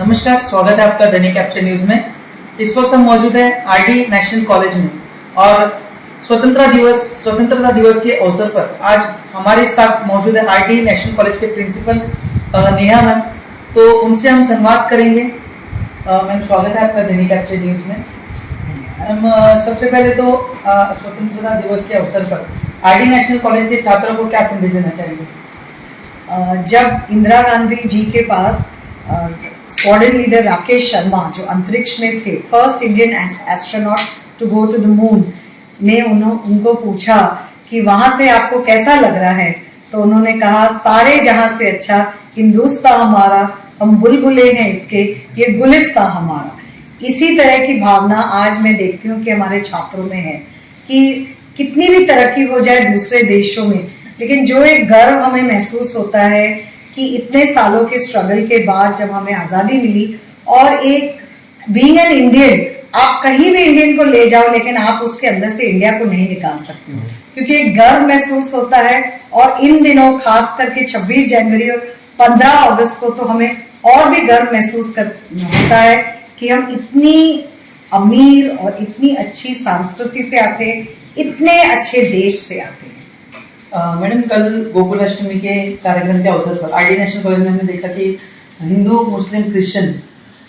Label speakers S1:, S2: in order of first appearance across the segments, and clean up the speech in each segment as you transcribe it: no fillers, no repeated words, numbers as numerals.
S1: नमस्कार, स्वागत है आपका दैनिक कैप्चर न्यूज में। इस वक्त हम मौजूद है आरडी नेशनल कॉलेज में और स्वतंत्रता दिवस के अवसर पर आज हमारे साथ मौजूद है आरडी नेशनल कॉलेज के प्रिंसिपल नेहा मैम। तो उनसे हम संवाद करेंगे। मैम, स्वागत है आपका दैनिक कैप्चर न्यूज में। मैम, सबसे पहले तो स्वतंत्रता दिवस के अवसर पर आरडी नेशनल कॉलेज के छात्रों को क्या संदेश देना चाहिए?
S2: जब इंदिरा गांधी जी के पास स्क्वाड्रन लीडर राकेश शर्मा जो अंतरिक्ष में थे, first Indian astronaut to go to the moon, ने उनको पूछा कि वहां से आपको कैसा लग रहा है, तो उन्होंने कहा सारे जहां से अच्छा हिंदुस्तान हमारा, हम बुलबुले हैं इसके, ये गुलिस्तान हमारा। इसी तरह की भावना आज मैं देखती हूँ कि हमारे छात्रों में है कि कितनी भी तरक्की हो जाए दूसरे देशों में, लेकिन जो एक गर्व हमें महसूस होता है कि इतने सालों के स्ट्रगल के बाद जब हमें आज़ादी मिली और एक बीइंग एन इंडियन, आप कहीं भी इंडियन को ले जाओ लेकिन आप उसके अंदर से इंडिया को नहीं निकाल सकते हो, क्योंकि एक गर्व महसूस होता है। और इन दिनों खास करके 26 जनवरी और 15 अगस्त को तो हमें और भी गर्व महसूस होता है कि हम इतनी अमीर और इतनी अच्छी संस्कृति से आते हैं, इतने अच्छे देश से आते हैं।
S1: मैडम, कल गोकुलाष्टमी के कार्यक्रम के अवसर पर आरडी नेशनल कॉलेज में हमने देखा कि हिंदू, मुस्लिम, क्रिश्चियन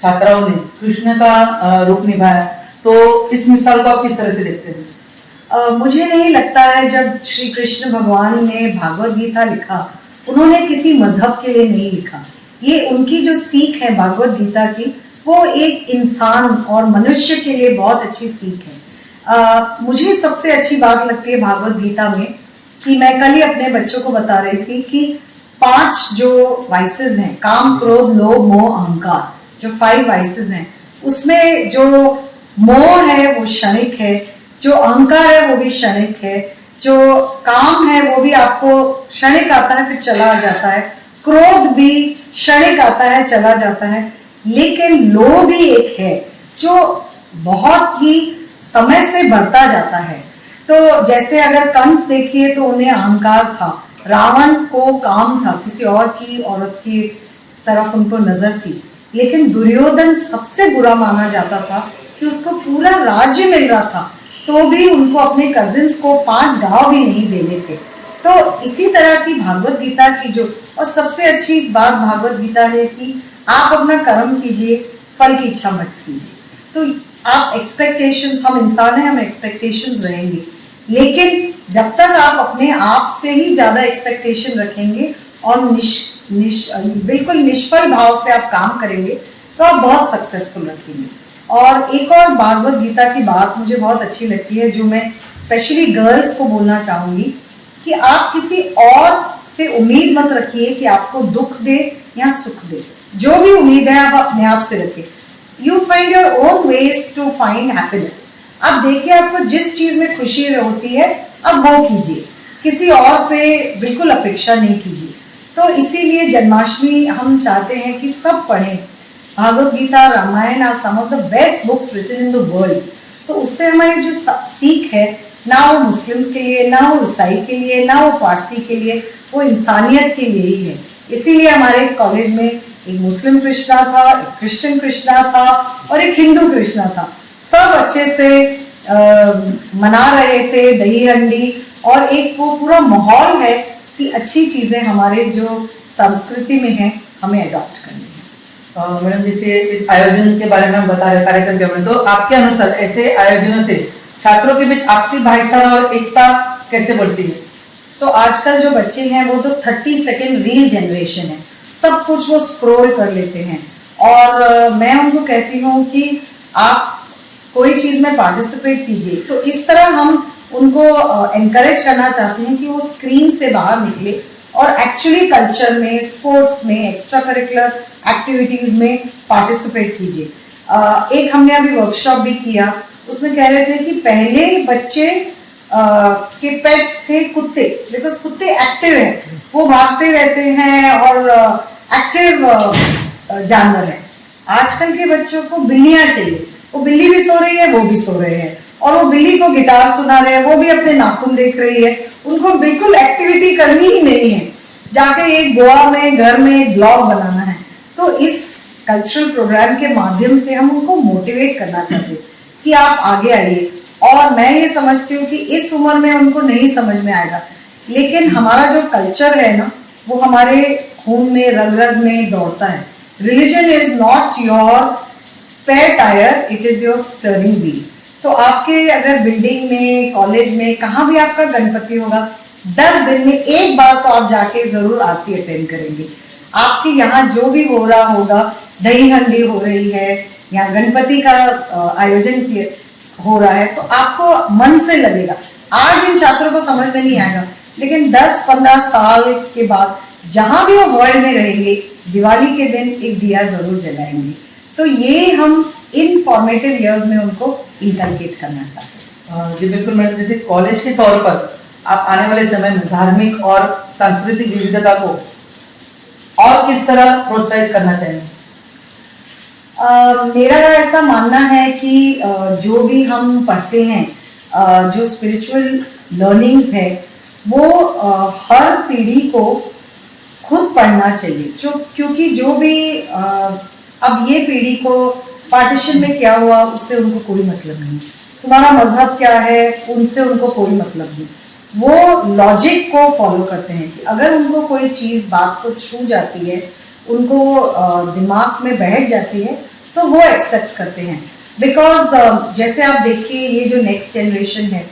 S1: छात्राओं ने कृष्ण का रूप निभाया। तो इस मिसाल को आप किस तरह से देखते हैं?
S2: मुझे नहीं लगता है, जब श्री कृष्ण भगवान ने भागवत गीता लिखा, उन्होंने किसी मजहब के लिए नहीं लिखा। ये उनकी जो सीख है भागवत गीता की, वो एक इंसान और मनुष्य के लिए बहुत अच्छी सीख है। मुझे सबसे अच्छी बात लगती है भागवत गीता में कि मैं कल ही अपने बच्चों को बता रही थी कि 5 जो वाइसेस हैं, काम, क्रोध, लोभ, मोह, अहंकार, जो 5 वाइसेस हैं, उसमें जो मोह है वो क्षणिक है, जो अहंकार है वो भी क्षणिक है, जो काम है वो भी आपको क्षणिक आता है फिर चला जाता है, क्रोध भी क्षणिक आता है चला जाता है, लेकिन लोभ भी एक है जो बहुत ही समय से बढ़ता जाता है। तो जैसे अगर कंस देखिए तो उन्हें अहंकार था, रावण को काम था, किसी और की औरत की तरफ उनको नजर थी, लेकिन दुर्योधन सबसे बुरा माना जाता था कि उसको पूरा राज्य मिल रहा था तो भी उनको अपने कजिन्स को 5 गांव भी नहीं देने थे। तो इसी तरह की भागवत गीता की जो, और सबसे अच्छी बात भागवत गीता है कि आप अपना कर्म कीजिए, फल की इच्छा मत कीजिए। तो आप एक्सपेक्टेशंस, हम इंसान हैं, हम एक्सपेक्टेशंस रहेंगे, लेकिन जब तक आप अपने आप से ही ज्यादा एक्सपेक्टेशन रखेंगे और बिल्कुल निष्फल भाव से आप काम करेंगे तो आप बहुत सक्सेसफुल रखेंगे। और एक और भागवत गीता की बात मुझे बहुत अच्छी लगती है, जो मैं स्पेशली गर्ल्स को बोलना चाहूंगी कि आप किसी और से उम्मीद मत रखिए कि आपको दुख दे या सुख दे। जो भी उम्मीद है आप अपने आप से रखें। You find your own ways to find happiness. आप देखिए, आपको जिस चीज में खुशी होती है आप वो कीजिए, किसी और पे बिल्कुल अपेक्षा नहीं कीजिए। तो इसीलिए जन्माष्टमी हम चाहते हैं कि सब पढ़ें Bhagavad Gita, Ramayana are some of the best books written in the world. तो उससे हमारी जो सीख है, ना वो मुस्लिम्स के लिए, ना वो ईसाई के लिए, ना वो पारसी के लिए, वो इंसानियत के लिए ही है। इसीलिए हमारे कॉलेज में एक मुस्लिम कृष्णा था, एक क्रिश्चियन कृष्णा था और एक हिंदू कृष्णा था। सब अच्छे से मना रहे थे दही हंडी, और एक वो पूरा माहौल है कि अच्छी चीजें हमारे जो संस्कृति में है हमें अडॉप्ट करनी है।
S1: मैडम, जैसे इस आयोजन के बारे में हम बता रहे कार्यक्रम के बारे में, तो आपके अनुसार ऐसे आयोजनों से छात्रों के बीच आपसी भाईचारा और एकता कैसे बढ़ती है?
S2: सो आजकल जो बच्चे हैं वो तो 30 सेकेंड रील जनरेशन है, सब कुछ वो स्क्रॉल कर लेते हैं। और मैं उनको कहती हूँ कि आप कोई चीज में पार्टिसिपेट कीजिए। तो इस तरह हम उनको एनकरेज करना चाहते हैं कि वो स्क्रीन से बाहर निकले और एक्चुअली कल्चर में, स्पोर्ट्स में, एक्स्ट्रा करिकुलर एक्टिविटीज में पार्टिसिपेट कीजिए। एक हमने अभी वर्कशॉप भी किया, उसमें कह रहे थे कि पहले बच्चे के पेट्स थे कुत्ते, बिकॉज कुत्ते एक्टिव हैं, वो भागते रहते हैं और एक्टिव जानवर है। आजकल के बच्चों को बिल्लियां चाहिए, वो बिल्ली भी सो रही है, वो भी सो रहे हैं, और वो बिल्ली को गिटार सुना रहे हैं, वो भी अपने नाखून देख रही है। उनको बिल्कुल एक्टिविटी करनी ही नहीं है, जाके एक गोवा में घर में एक ब्लॉग बनाना है। तो इस कल्चरल प्रोग्राम के माध्यम से हम उनको मोटिवेट करना चाहते हैं कि आप आगे आइए। और मैं ये समझती हूँ कि इस उम्र में उनको नहीं समझ में आएगा, लेकिन हमारा जो कल्चर है ना, वो हमारे खून में, रग रग में दौड़ता है। Religion is not your spare tyre, it is your steering wheel. तो आपके अगर बिल्डिंग में, कॉलेज में, कहाँ भी आपका गणपति होगा, 10 दिन में एक बार तो आप जाके जरूर आरती अटेंड करेंगे। आपके यहाँ जो भी हो रहा होगा, दही हंडी हो रही है या गणपति का आयोजन हो रहा है, तो आपको मन से लगेगा। आज इन छात्रों को समझ में नहीं आएगा, लेकिन 10-15 साल के बाद जहां भी वो वर्ल्ड में रहेंगे, दिवाली के दिन एक दिया जरूर जलाएंगे। तो ये हम इन फॉर्मेटिव इयर्स में उनको इनकलकेट करना चाहते हैं।
S1: जी बिल्कुल मैडम, जैसे कॉलेज के तौर पर आप आने वाले समय में धार्मिक और सांस्कृतिक विविधता को और किस तरह प्रोत्साहित करना चाहेंगे?
S2: मेरा ऐसा मानना है कि जो भी हम पढ़ते हैं, जो स्पिरिचुअल लर्निंग्स है, वो हर पीढ़ी को खुद पढ़ना चाहिए। क्योंकि जो भी अब ये पीढ़ी को पार्टीशन में क्या हुआ उससे उनको कोई मतलब नहीं, तुम्हारा मजहब क्या है उनसे उनको कोई मतलब नहीं। वो लॉजिक को फॉलो करते हैं कि अगर उनको कोई चीज़ बात को छू जाती है, उनको दिमाग में बैठ जाती है, तो वो एक्सेप्ट करते हैं। बिकॉज जैसे आप देखिए, ये जो नेक्स्ट जनरेशन है,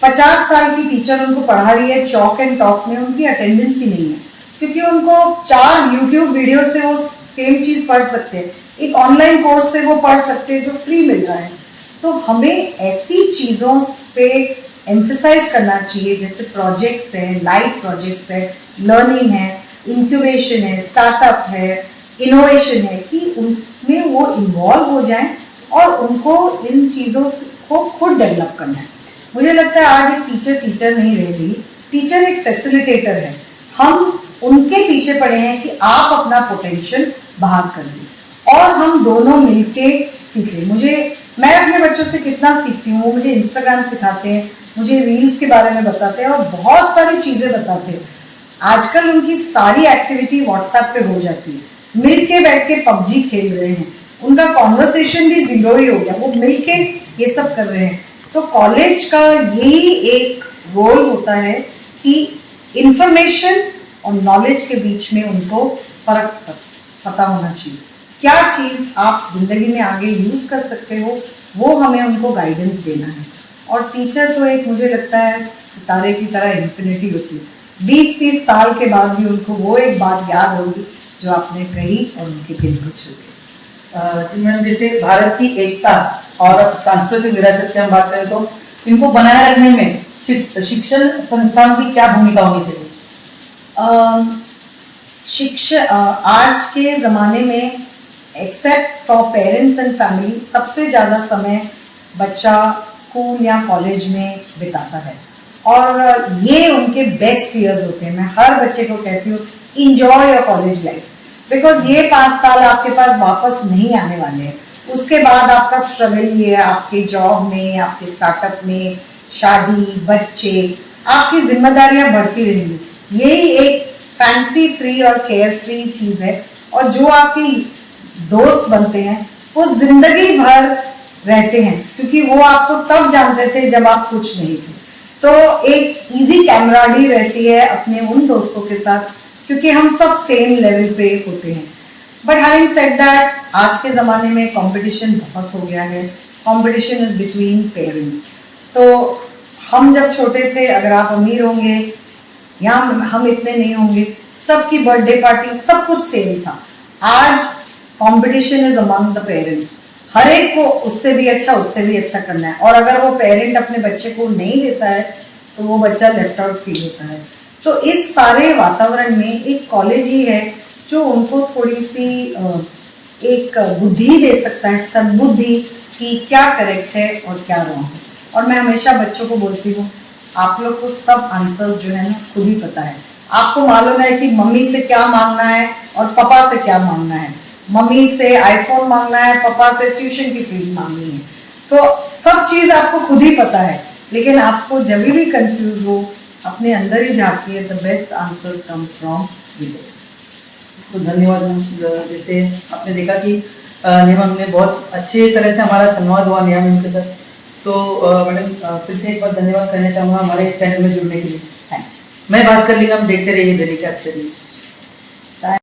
S2: 50 साल की टीचर उनको पढ़ा रही है चॉक एंड टॉक में, उनकी अटेंडेंस ही नहीं है, क्योंकि उनको 4 यूट्यूब वीडियो से वो सेम चीज़ पढ़ सकते हैं, एक ऑनलाइन कोर्स से वो पढ़ सकते हैं जो फ्री मिल रहा है। तो हमें ऐसी चीज़ों पे एम्फसाइज करना चाहिए, जैसे प्रोजेक्ट्स है, लाइव प्रोजेक्ट्स है, लर्निंग है, इंक्यूबेशन है, स्टार्टअप है, इनोवेशन है, कि उसमें वो इन्वॉल्व हो जाएं और उनको इन चीज़ों को खुद डेवलप करना है। मुझे लगता है आज एक टीचर नहीं रह गई, टीचर एक फैसिलिटेटर है। हम उनके पीछे पड़े हैं कि आप अपना पोटेंशियल बाहर करिए और हम दोनों मिलके सीख लें। मैं अपने बच्चों से कितना सीखती हूँ, वो मुझे इंस्टाग्राम सिखाते हैं, मुझे रील्स के बारे में बताते हैं और बहुत सारी चीज़ें बताते हैं। आजकल उनकी सारी एक्टिविटी व्हाट्सएप पे हो जाती है, मिल के बैठ के पबजी खेल रहे हैं, उनका कॉन्वर्सेशन भी 0 ही हो गया, वो मिल के ये सब कर रहे हैं। तो कॉलेज का यही एक रोल होता है कि इंफॉर्मेशन और नॉलेज के बीच में उनको फर्क पता होना चाहिए। क्या चीज़ आप जिंदगी में आगे यूज कर सकते हो, वो हमें उनको गाइडेंस देना है। और टीचर तो एक, मुझे लगता है, सितारे की तरह इन्फिनिटी होती है। 20-30 साल के बाद भी उनको वो एक बात याद होगी जो आपने कही और उनके दिल को छू गई।
S1: मैडम, जैसे भारत की एकता और सांस्कृतिक विरासत की हम बात करें तो इनको बनाए रखने में शिक्षण संस्थान की क्या भूमिका होनी चाहिए?
S2: आज के ज़माने में except for parents and family, सबसे ज़्यादा समय बच्चा स्कूल या कॉलेज में बिताता है और ये उनके बेस्ट ईयर्स होते हैं। मैं हर बच्चे को कहती हूँ, enjoy your college life, because ये 5 साल आपके पास वापस नहीं आने वाले हैं। उसके बाद आपका स्ट्रगल ये है, आपके जॉब में, आपके स्टार्टअप में, शादी, बच्चे, आपकी जिम्मेदारियां बढ़ती रहेंगी। यही एक फैंसी फ्री और केयर फ्री चीज़ है, और जो आपकी दोस्त बनते हैं वो जिंदगी भर रहते हैं, क्योंकि वो आपको तब जानते थे जब आप कुछ नहीं थे। तो एक इजी कैमराडरी रहती है अपने उन दोस्तों के साथ, क्योंकि हम सब सेम लेवल पे होते हैं। बट हैविंग सेड दैट, आज के ज़माने में कंपटीशन बहुत हो गया है। Competition is between parents. तो हम जब छोटे थे, अगर आप अमीर होंगे या हम इतने नहीं होंगे, सबकी बर्थडे पार्टी, सब कुछ सेम था। आज competition is among the parents. हर एक को उससे भी अच्छा करना है, और अगर वो पेरेंट अपने बच्चे को नहीं देता है तो वो बच्चा लेफ्ट आउट फील होता है। तो इस सारे वातावरण में एक कॉलेज ही है जो उनको थोड़ी सी एक बुद्धि दे सकता है, सद्बुद्धि, कि क्या करेक्ट है और क्या रॉन्ग है। और मैं हमेशा बच्चों को बोलती हूँ, आप लोग को सब आंसर्स जो है ना खुद ही पता है। आपको मालूम है कि मम्मी से क्या मांगना है और पापा से क्या मांगना है। मम्मी से आईफोन मांगना है, पापा से ट्यूशन की फीस मांगनी है। तो सब चीज़ आपको खुद ही पता है, लेकिन आपको जब भी कंफ्यूज हो, अपने अंदर ही झांकिए, the best answers come from within.
S1: तो धन्यवाद मैम। जैसे आपने देखा कि नियम ने बहुत अच्छी तरह से हमारा संवाद हुआ नियम उनके साथ। तो मैडम फिर से एक बार धन्यवाद करना चाहूँगा हमारे चैनल में जुड़ने के लिए।
S2: थैंक
S1: मैं भास्कर लिंगम, देखते रहिए दैनिक कैप्चर न्यूज़।